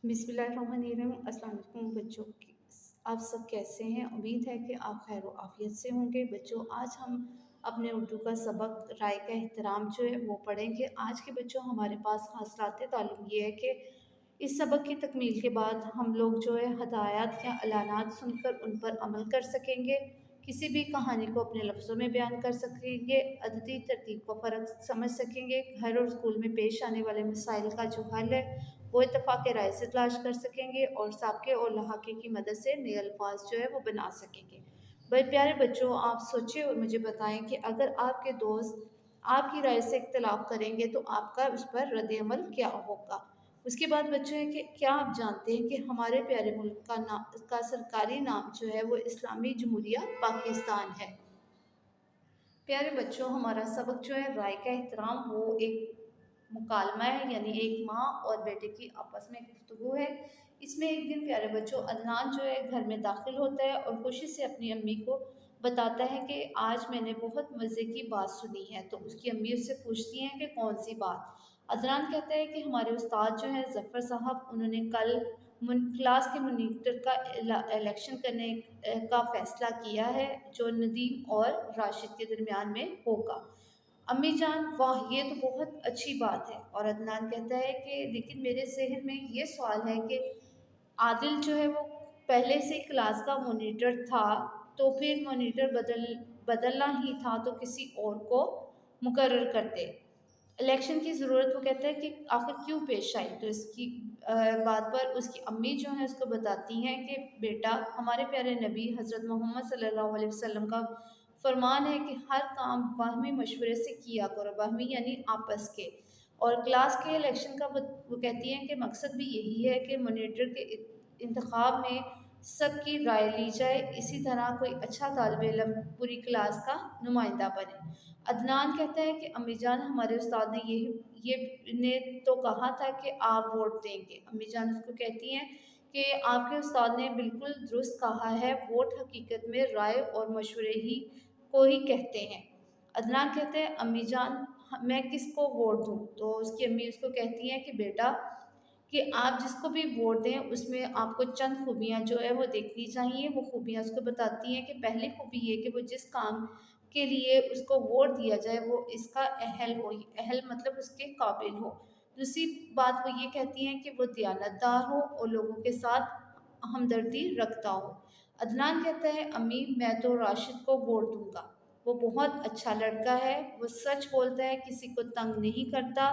बिस्मिल्लाहिर्रहमानिर्रहीम। अस्सलाम वालेकुम बच्चों आप सब कैसे हैं? उम्मीद है कि आप खैर आफियत से होंगे। बच्चों, आज हम अपने उर्दू का सबक राय का एहतराम जो है वो पढ़ेंगे। आज के बच्चों हमारे पास हासिलात ताल्लुम ये है कि इस सबक की तकमील के बाद हम लोग जो है हदायत या अलानात सुनकर उन पर अमल कर सकेंगे। किसी भी कहानी को अपने लफ्ज़ों में बयान कर सकेंगे, अददी तरतीब का फ़र्क समझ सकेंगे, घर और स्कूल में पेश आने वाले मसाइल का जो हल है वो इत्तफ़ाक़ राय से तलाश कर सकेंगे और साबक़े और लहाक़े की मदद से नए अल्फ़ाज़ जो है वो बना सकेंगे। बड़े प्यारे बच्चों, आप सोचिए और मुझे बताएँ कि अगर आपके दोस्त आपकी राय से इख्तिलाफ़ करेंगे तो आपका उस पर रद्द-ए-अमल क्या होगा? उसके बाद बच्चों है कि क्या आप जानते हैं कि हमारे प्यारे मुल्क का सरकारी नाम जो है वो इस्लामी जमहूरिया पाकिस्तान है। प्यारे बच्चों, हमारा सबक जो है राय का एहतराम वो एक मुकालमा है, यानी एक माँ और बेटे की आपस में गुफ्तगू है। इसमें एक दिन प्यारे बच्चों अदनान जो है घर में दाखिल होता है और खुशी से अपनी अम्मी को बताता है कि आज मैंने बहुत मज़े की बात सुनी है। तो उसकी अम्मी उससे पूछती हैं कि कौन सी बात? अदनान कहता है कि हमारे उस्ताद जो हैं ज़फ़र साहब, उन्होंने कल क्लास के मॉनिटर का इलेक्शन करने का फ़ैसला किया है जो नदीम और राशिद के दरमियान में होगा। अम्मी जान, वाह! ये तो बहुत अच्छी बात है। और अदनान कहता है कि लेकिन मेरे ज़हन में ये सवाल है कि आदिल जो है वो पहले से ही क्लास का मॉनिटर था, तो फिर मॉनिटर बदलना ही था तो किसी और को मुकर्रर करते। इलेक्शन की ज़रूरत वो कहता है कि आखिर क्यों पेश आई? तो इसकी बात पर उसकी अम्मी जो हैं उसको बताती हैं कि बेटा, हमारे प्यारे नबी हज़रत मोहम्मद सल्लल्लाहु अलैहि वसल्लम का फरमान है कि हर काम बाहमी मशवरे से किया करो। बाहमी यानी आपस के। और क्लास के इलेक्शन का वो कहती हैं कि मकसद भी यही है कि मॉनिटर के इंतखाब में सबकी राय ली जाए, इसी तरह कोई अच्छा तालिब इल्म पूरी क्लास का नुमाइंदा बने। अदनान कहता है कि अम्मी जान, हमारे उस्ताद ने ये तो कहा था कि आप वोट देंगे। अम्मी जान उसको कहती हैं कि आपके उस्ताद ने बिल्कुल दुरुस्त कहा है, वोट हकीकत में राय और मशवरे ही को ही कहते हैं। अदनान कहते हैं अम्मी जान, मैं किसको वोट दूँ? तो उसकी अम्मी उसको कहती हैं कि बेटा, कि आप जिसको भी वोट दें उसमें आपको चंद खूबियाँ जो है वो देखनी चाहिए। वो खूबियाँ उसको बताती हैं कि पहली खूबी ये कि वो जिस काम के लिए उसको वोट दिया जाए वो इसका अहल हो, अहल मतलब उसके काबिल हो। दूसरी बात वो ये कहती हैं कि वो दियानतदार हो और लोगों के साथ हमदर्दी रखता हो। अदनान कहता है अम्मी, मैं तो राशिद को वोट दूँगा। वो बहुत अच्छा लड़का है, वो सच बोलता है, किसी को तंग नहीं करता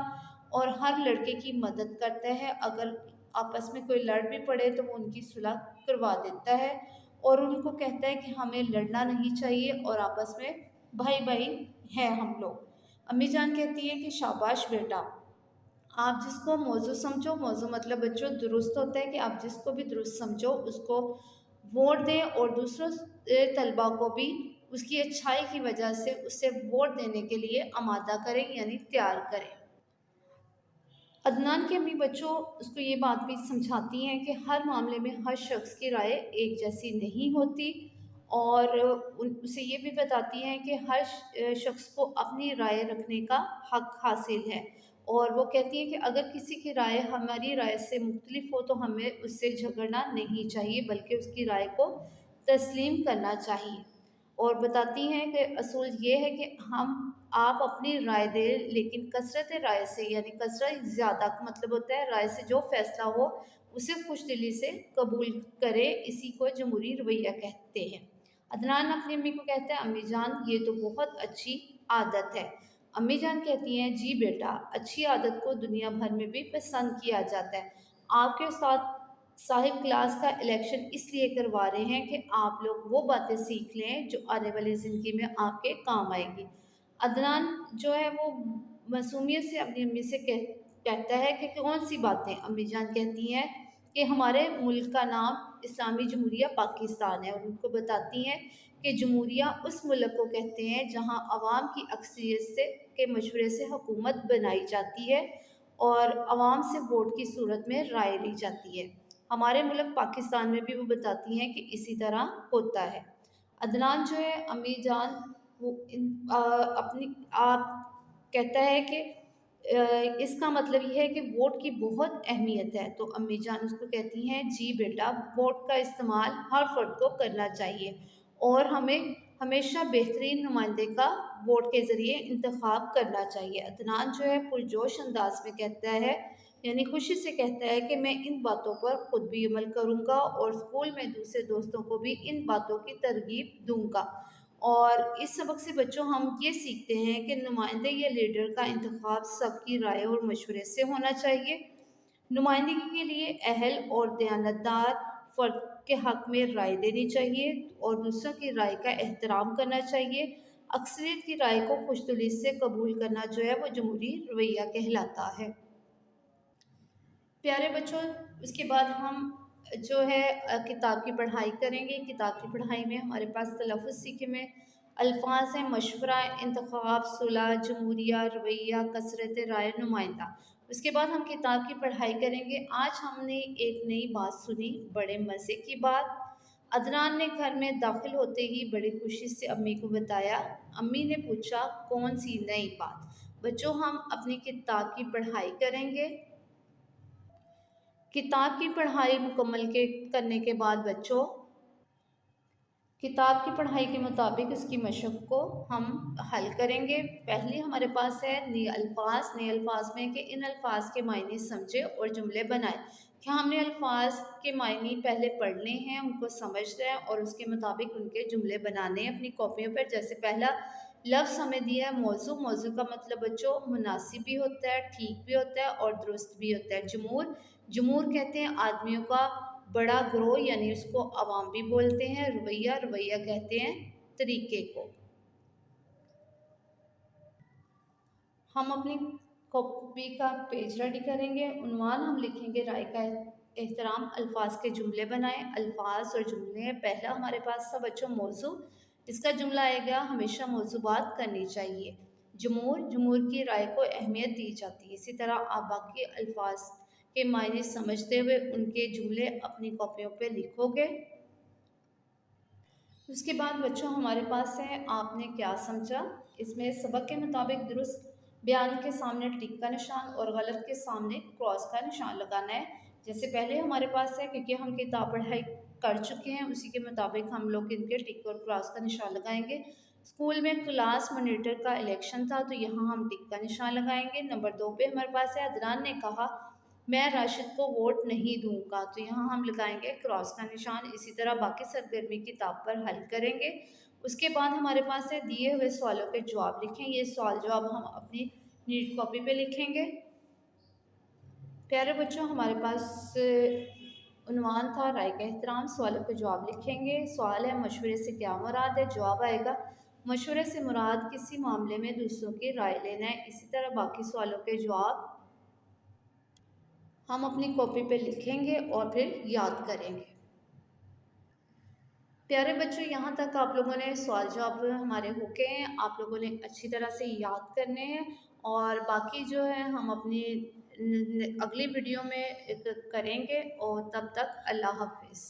और हर लड़के की मदद करता है। अगर आपस में कोई लड़ भी पड़े तो वो उनकी सुलह करवा देता है और उनको कहता है कि हमें लड़ना नहीं चाहिए और आपस में भाई-भाई हैं हम लोग। अम्मी जान कहती है कि शाबाश बेटा, आप जिसको मौज़ू समझो, मौज़ू मतलब बच्चों दुरुस्त होता है कि आप जिसको भी दुरुस्त समझो उसको वोट दें और दूसरों तलबा को भी उसकी अच्छाई की वजह से उसे वोट देने के लिए आमादा करें, यानी तैयार करें। अदनान की अम्मी बच्चों उसको ये बात भी समझाती हैं कि हर मामले में हर शख्स की राय एक जैसी नहीं होती और उसे ये भी बताती हैं कि हर शख्स को अपनी राय रखने का हक हासिल है। और वो कहती हैं कि अगर किसी की राय हमारी राय से मुख्तलिफ हो तो हमें उससे झगड़ना नहीं चाहिए, बल्कि उसकी राय को तस्लीम करना चाहिए। और बताती हैं कि असूल ये है कि आप अपनी राय दें, लेकिन कसरत राय से, यानी कसरत ज़्यादा का मतलब होता है राय से जो फ़ैसला हो उसे खुशदिली से कबूल करें, इसी को जमहूरी रवैया कहते हैं। अदनान अपनी अम्मी को कहता है अम्मी जान, ये तो बहुत अच्छी आदत है। अम्मी जान कहती हैं जी बेटा, अच्छी आदत को दुनिया भर में भी पसंद किया जाता है। आपके साथ साहिब क्लास का इलेक्शन इसलिए करवा रहे हैं कि आप लोग वो बातें सीख लें जो आने वाली ज़िंदगी में आपके काम आएगी। अदनान जो है वो मासूमियत से अपनी अम्मी से कहता है कि कौन सी बातें? अम्मी जान कहती हैं कि हमारे मुल्क का नाम इस्लामी जमहूरिया पाकिस्तान है और उनको बताती हैं कि जमहूरिया उस मुल्क को कहते हैं जहाँ अवाम की अक्सरियत से के मशवरे से हुकूमत बनाई जाती है और अवाम से वोट की सूरत में राय ली जाती है। हमारे मुल्क पाकिस्तान में भी वो बताती हैं कि इसी तरह होता है। अदनान जो है अम्मी जान वो अपनी आप कहता है कि اس کا مطلب یہ ہے کہ ووٹ کی بہت اہمیت ہے۔ تو امی جان اس کو کہتی ہیں جی بیٹا، ووٹ کا استعمال ہر فرد کو کرنا چاہیے اور ہمیں ہمیشہ بہترین نمائندے کا ووٹ کے ذریعے انتخاب کرنا چاہیے۔ عدنان جو ہے پرجوش انداز میں کہتا ہے، یعنی خوشی سے کہتا ہے کہ میں ان باتوں پر خود بھی عمل کروں گا اور اسکول میں دوسرے دوستوں کو بھی ان باتوں کی ترغیب دوں گا۔ اور اس سبق سے بچوں ہم یہ سیکھتے ہیں کہ نمائندے یا لیڈر کا انتخاب سب کی رائے اور مشورے سے ہونا چاہیے۔ نمائندگی کے لیے اہل اور دیانتدار فرد کے حق میں رائے دینی چاہیے اور دوسروں کی رائے کا احترام کرنا چاہیے۔ اکثریت کی رائے کو خوش دلی سے قبول کرنا جو ہے وہ جمہوری رویہ کہلاتا ہے۔ پیارے بچوں، اس کے بعد ہم جو ہے کتاب کی پڑھائی کریں گے۔ کتاب کی پڑھائی میں ہمارے پاس تلفظ سیکھے میں الفاظ ہیں: مشورہ، انتخاب، صلح، جمہوریہ، رویہ، کثرت رائے، نمائندہ۔ اس کے بعد ہم کتاب کی پڑھائی کریں گے۔ آج ہم نے ایک نئی بات سنی، بڑے مزے کی بات۔ عدنان نے گھر میں داخل ہوتے ہی بڑی خوشی سے امی کو بتایا۔ امی نے پوچھا کون سی نئی بات؟ بچوں ہم اپنی کتاب کی پڑھائی کریں گے۔ کتاب کی پڑھائی مکمل کرنے کے بعد بچوں کتاب کی پڑھائی کے مطابق اس کی مشق کو ہم حل کریں گے۔ پہلی ہمارے پاس ہے نئے الفاظ۔ نئے الفاظ میں کہ ان الفاظ کے معنی سمجھے اور جملے بنائے۔ کیا ہم نے الفاظ کے معنی پہلے پڑھنے ہیں، ان کو سمجھنا ہے اور اس کے مطابق ان کے جملے بنانے ہیں اپنی کاپیوں پر؟ جیسے پہلا لفظ ہمیں دیا ہے موضوع۔ موضوع کا مطلب بچوں مناسب بھی ہوتا ہے، ٹھیک بھی ہوتا ہے اور درست بھی ہوتا ہے۔ جمہور، جمہور کہتے ہیں آدمیوں کا بڑا گروہ، یعنی اس کو عوام بھی بولتے ہیں۔ رویہ، رویہ کہتے ہیں طریقے کو۔ ہم اپنی کاپی کا پیج ریڈی کریں گے۔ عنوان ہم لکھیں گے رائے کا احترام، الفاظ کے جملے بنائیں۔ الفاظ اور جملے ہیں۔ پہلا ہمارے پاس تھا بچوں موضوع، اس کا جملہ آئے گا ہمیشہ موضوع بات کرنی چاہیے۔ جمہور، جمہور کی رائے کو اہمیت دی جاتی ہے۔ اسی طرح آپ باقی الفاظ کے معنی سمجھتے ہوئے ان کے جملے اپنی کاپیوں پہ لکھو گے۔ اس کے بعد بچوں ہمارے پاس ہے آپ نے کیا سمجھا۔ اس میں سبق کے مطابق درست بیان کے سامنے ٹک کا نشان اور غلط کے سامنے کراس کا نشان لگانا ہے۔ جیسے پہلے ہمارے پاس ہے کیونکہ ہم کتاب پڑھائی کر چکے ہیں، اسی کے مطابق ہم لوگ ان کے ٹک اور کراس کا نشان لگائیں گے۔ اسکول میں کلاس مانیٹر کا الیکشن تھا تو یہاں ہم ٹک کا نشان لگائیں گے۔ نمبر 2 پہ ہمارے پاس ہے عدنان نے کہا میں راشد کو ووٹ نہیں دوں گا، تو یہاں ہم لگائیں گے کراس کا نشان۔ اسی طرح باقی سرگرمی کتاب پر حل کریں گے۔ اس کے بعد ہمارے پاس ہے دیے ہوئے سوالوں کے جواب لکھیں۔ یہ سوال جواب ہم اپنی نیٹ کاپی پہ لکھیں گے۔ پیارے بچوں ہمارے پاس عنوان تھا رائے کا احترام، سوالوں کے جواب لکھیں گے۔ سوال ہے مشورے سے کیا مراد ہے؟ جواب آئے گا مشورے سے مراد کسی معاملے میں دوسروں کی رائے لینا ہے۔ اسی طرح باقی سوالوں کے جواب ہم اپنی کاپی پہ لکھیں گے اور پھر یاد کریں گے۔ پیارے بچوں یہاں تک آپ لوگوں نے سوال جواب ہمارے ہو گئے ہیں، آپ لوگوں نے اچھی طرح سے یاد کرنے ہیں اور باقی جو ہے ہم اپنی اگلی ویڈیو میں کریں گے، اور تب تک اللہ حافظ۔